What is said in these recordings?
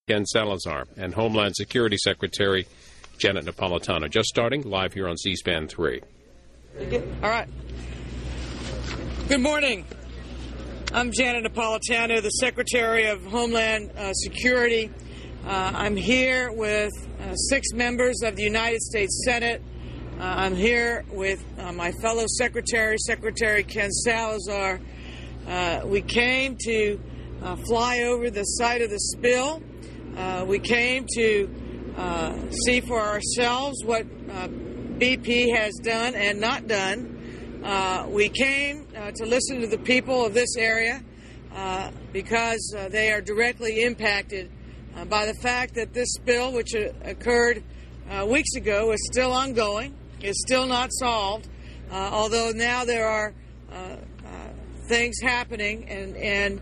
Ken Salazar and Homeland Security Secretary Janet Napolitano. Just starting live here on C-SPAN 3. All right. Good morning. I'm Janet Napolitano, the Secretary of Homeland Security. I'm here with 6 members of the United States Senate. I'm here with my fellow Secretary Ken Salazar. We came to fly over the site of the spill. We came to see for ourselves what BP has done and not done. We came to listen to the people of this area because they are directly impacted by the fact that this spill, which occurred weeks ago, is still ongoing, is still not solved, although now there are things happening and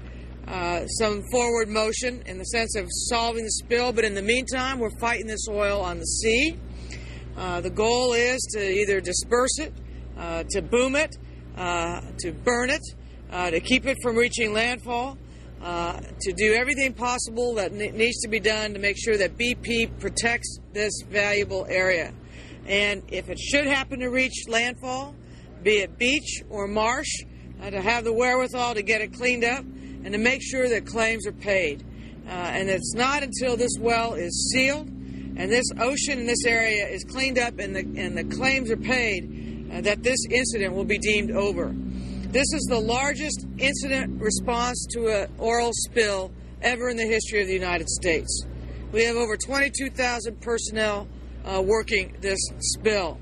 some forward motion in the sense of solving the spill. But in the meantime, we're fighting this oil on the sea. The goal is to either disperse it, to boom it, to burn it, to keep it from reaching landfall, to do everything possible that needs to be done to make sure that BP protects this valuable area. And if it should happen to reach landfall, be it beach or marsh, to have the wherewithal to get it cleaned up and to make sure that claims are paid. And it's not until this well is sealed and this ocean in this area is cleaned up and the claims are paid that this incident will be deemed over. This is the largest incident response to an oil spill ever in the history of the United States. We have over 22,000 personnel working this spill.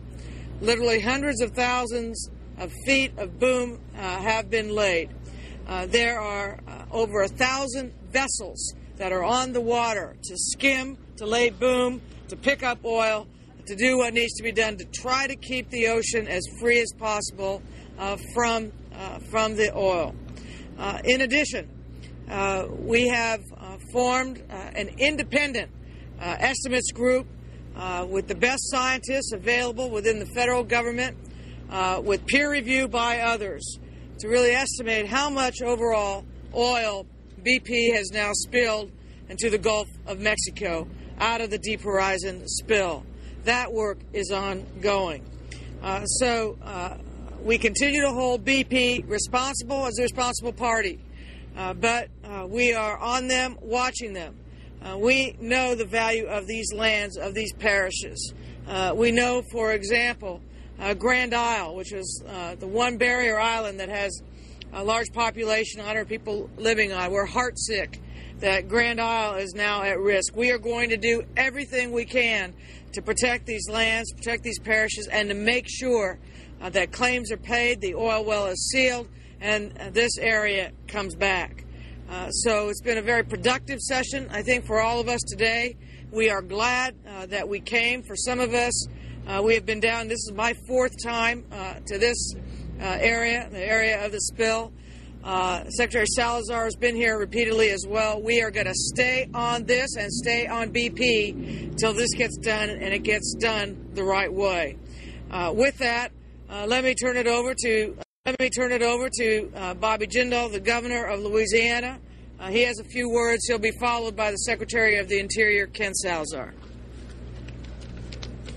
Literally hundreds of thousands of feet of boom have been laid. There are over 1,000 vessels that are on the water to skim, to lay boom, to pick up oil, to do what needs to be done to try to keep the ocean as free as possible from the oil. In addition, we have formed an independent estimates group with the best scientists available within the federal government, with peer review by others, to really estimate how much overall oil BP has now spilled into the Gulf of Mexico out of the Deep Horizon spill. That work is ongoing. So we continue to hold BP responsible as a responsible party, but we are on them, watching them. We know the value of these lands, of these parishes. We know, for example, Grand Isle, which is the one barrier island that has a large population, 100 people living on. We're heartsick that Grand Isle is now at risk. We are going to do everything we can to protect these lands, protect these parishes, and to make sure that claims are paid, the oil well is sealed, and this area comes back. So it's been a very productive session, I think, for all of us today. We are glad that we came. For some of us, we have been down. This is my 4th time to this area, the area of the spill. Secretary Salazar has been here repeatedly as well. We are going to stay on this and stay on BP until this gets done, and it gets done the right way. With that, let me turn it over to Bobby Jindal, the Governor of Louisiana. He has a few words. He'll be followed by the Secretary of the Interior, Ken Salazar.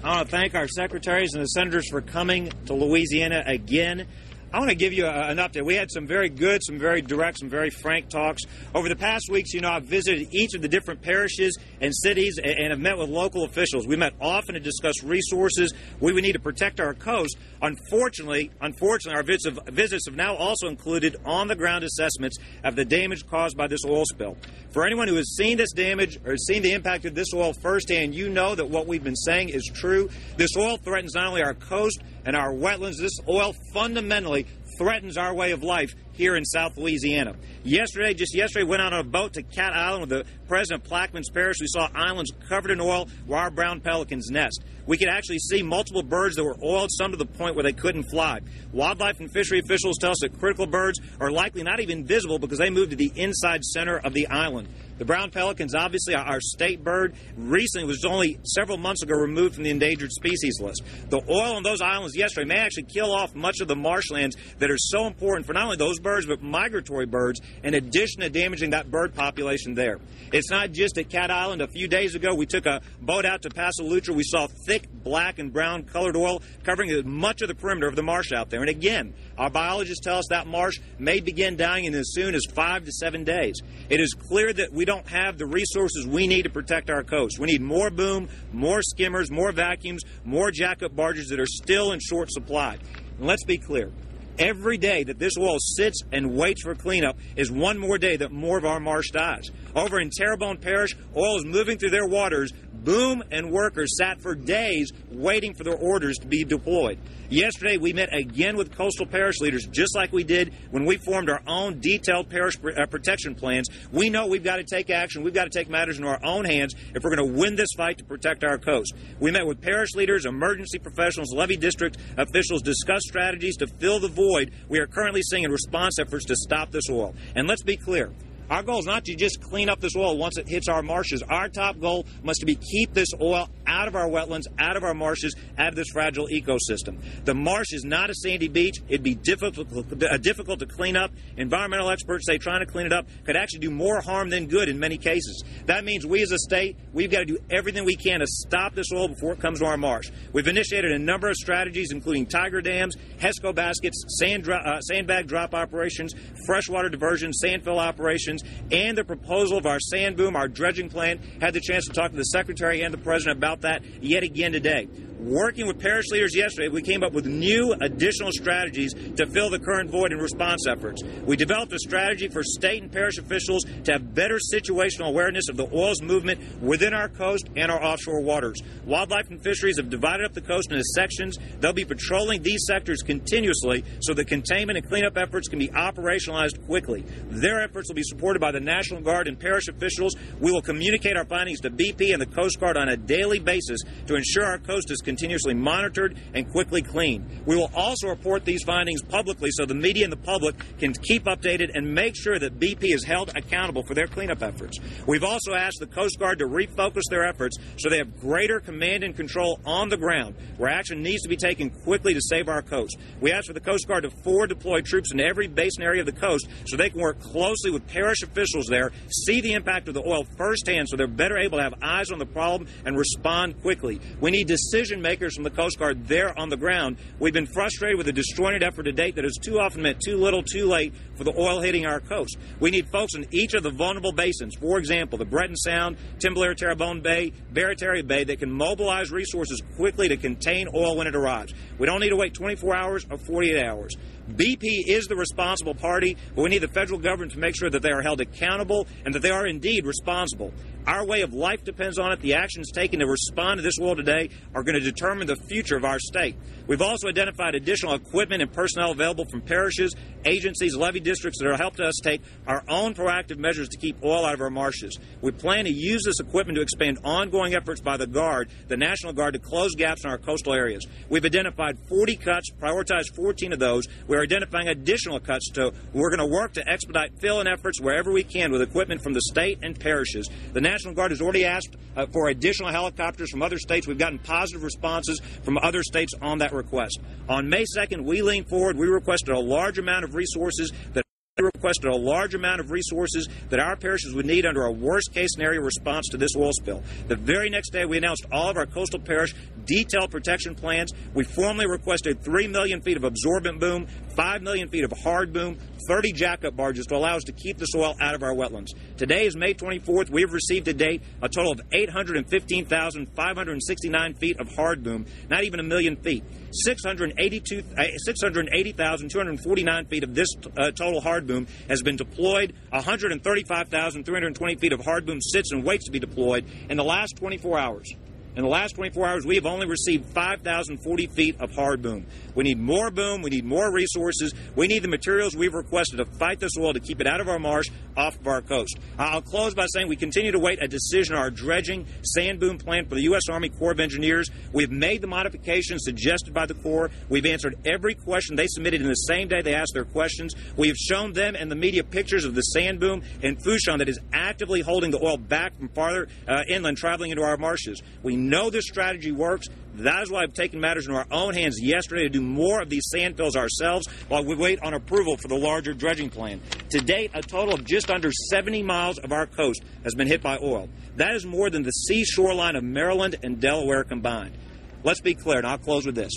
I want to thank our secretaries and the senators for coming to Louisiana again. I want to give you an update. We had some very good, some very direct, some very frank talks. Over the past weeks, I've visited each of the different parishes and cities and have met with local officials. We met often to discuss resources. We would need to protect our coast. Unfortunately, our visits have now also included on-the-ground assessments of the damage caused by this oil spill. For anyone who has seen this damage or seen the impact of this oil firsthand, you know that what we've been saying is true. This oil threatens not only our coast and our wetlands. This oil fundamentally threatens our way of life here in South Louisiana. Just yesterday, went on a boat to Cat Island with the President Plaquemines Parish. We saw islands covered in oil where our brown pelicans nest. We could actually see multiple birds that were oiled, some to the point where they couldn't fly. Wildlife and fishery officials tell us that critical birds are likely not even visible because they move to the inside center of the island. The brown pelican's obviously our state bird. Recently, was only several months ago removed from the endangered species list. The oil on those islands yesterday may actually kill off much of the marshlands that are so important for not only those birds, but migratory birds, in addition to damaging that bird population there. It's not just at Cat Island. A few days ago, we took a boat out to Paso Lucha. We saw thick black and brown colored oil covering much of the perimeter of the marsh out there. And again, our biologists tell us that marsh may begin dying in as soon as 5 to 7 days. It is clear that we don't have the resources we need to protect our coast. We need more boom, more skimmers, more vacuums, more jack-up barges that are still in short supply. And let's be clear. Every day that this oil sits and waits for cleanup is one more day that more of our marsh dies. Over in Terrebonne Parish, oil is moving through their waters. Boom and workers sat for days waiting for their orders to be deployed. Yesterday, we met again with coastal parish leaders, just like we did when we formed our own detailed parish protection plans. We know we've got to take action. We've got to take matters into our own hands if we're going to win this fight to protect our coast. We met with parish leaders, emergency professionals, levee district officials, discussed strategies to fill the void we are currently seeing in response efforts to stop this oil. And let's be clear. Our goal is not to just clean up this oil once it hits our marshes. Our top goal must be keep this oil out of our wetlands, out of our marshes, out of this fragile ecosystem. The marsh is not a sandy beach. It'd be difficult to clean up. Environmental experts say trying to clean it up could actually do more harm than good in many cases. That means we as a state, we've got to do everything we can to stop this oil before it comes to our marsh. We've initiated a number of strategies, including tiger dams, HESCO baskets, sandbag drop operations, freshwater diversion, sandfill operations, and the proposal of our sand boom, our dredging plan. Had the chance to talk to the Secretary and the President about that yet again today. Working with parish leaders yesterday, we came up with new additional strategies to fill the current void in response efforts. We developed a strategy for state and parish officials to have better situational awareness of the oil's movement within our coast and our offshore waters. Wildlife and Fisheries have divided up the coast into sections. They'll be patrolling these sectors continuously so that containment and cleanup efforts can be operationalized quickly. Their efforts will be supported by the National Guard and parish officials. We will communicate our findings to BP and the Coast Guard on a daily basis to ensure our coast is continuously monitored and quickly cleaned. We will also report these findings publicly so the media and the public can keep updated and make sure that BP is held accountable for their cleanup efforts. We've also asked the Coast Guard to refocus their efforts so they have greater command and control on the ground, where action needs to be taken quickly to save our coast. We asked for the Coast Guard to forward deploy troops in every basin area of the coast so they can work closely with parish officials there, see the impact of the oil firsthand so they're better able to have eyes on the problem and respond quickly. We need decision makers from the Coast Guard there on the ground. We've been frustrated with the disjointed effort to date that has too often meant too little, too late for the oil hitting our coast. We need folks in each of the vulnerable basins, for example, the Breton Sound, Timbalere, Terrebonne Bay, Barataria Bay, that can mobilize resources quickly to contain oil when it arrives. We don't need to wait 24 hours or 48 hours. BP is the responsible party, but we need the federal government to make sure that they are held accountable and that they are indeed responsible. Our way of life depends on it. The actions taken to respond to this oil today are going to determine the future of our state. We've also identified additional equipment and personnel available from parishes, agencies, levee districts that will help us take our own proactive measures to keep oil out of our marshes. We plan to use this equipment to expand ongoing efforts by the Guard, the National Guard, to close gaps in our coastal areas. We've identified 40 cuts, prioritized 14 of those. We're identifying additional cuts. We're going to work to expedite fill-in efforts wherever we can with equipment from the state and parishes. The National Guard has already asked for additional helicopters from other states. We've gotten positive responses from other states on that request. On May 2nd, we leaned forward. We requested a large amount of resources that our parishes would need under a worst-case scenario response to this oil spill. The very next day, we announced all of our coastal parish detailed protection plans. We formally requested 3 million feet of absorbent boom, 5 million feet of hard boom, 30 jack-up barges to allow us to keep this oil out of our wetlands. Today is May 24th. We have received to date a total of 815,569 feet of hard boom, not even a million feet. 680,249 feet of this total hard boom has been deployed. 135,320 feet of hard boom sits and waits to be deployed in the last 24 hours. In the last 24 hours, we have only received 5,040 feet of hard boom. We need more boom. We need more resources. We need the materials we've requested to fight this oil to keep it out of our marsh, off of our coast. I'll close by saying we continue to wait a decision on our dredging sand boom plan for the U.S. Army Corps of Engineers. We've made the modifications suggested by the Corps. We've answered every question they submitted in the same day they asked their questions. We have shown them and the media pictures of the sand boom in Fouchon that is actively holding the oil back from farther inland, traveling into our marshes. We know this strategy works. That is why I've taken matters into our own hands yesterday to do more of these sand fills ourselves while we wait on approval for the larger dredging plan. To date, a total of just under 70 miles of our coast has been hit by oil. That is more than the sea shoreline of Maryland and Delaware combined. Let's be clear, and I'll close with this.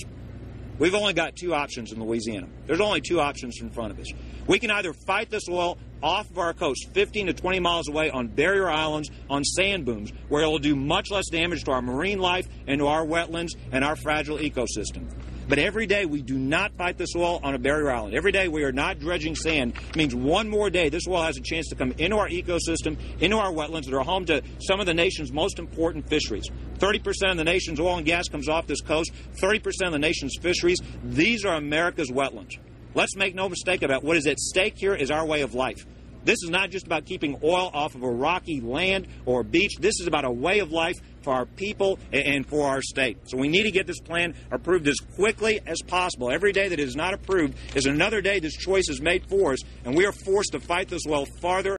We've only got two options in Louisiana. There's only two options in front of us. We can either fight this oil off of our coast, 15 to 20 miles away on barrier islands, on sand booms, where it will do much less damage to our marine life and to our wetlands and our fragile ecosystem. But every day we do not fight this oil on a barrier island. Every day we are not dredging sand. It means one more day this oil has a chance to come into our ecosystem, into our wetlands that are home to some of the nation's most important fisheries. 30% of the nation's oil and gas comes off this coast. 30% of the nation's fisheries. These are America's wetlands. Let's make no mistake about what is at stake here is our way of life. This is not just about keeping oil off of a rocky land or a beach. This is about a way of life for our people and for our state. So we need to get this plan approved as quickly as possible. Every day that it is not approved is another day this choice is made for us, and we are forced to fight this oil farther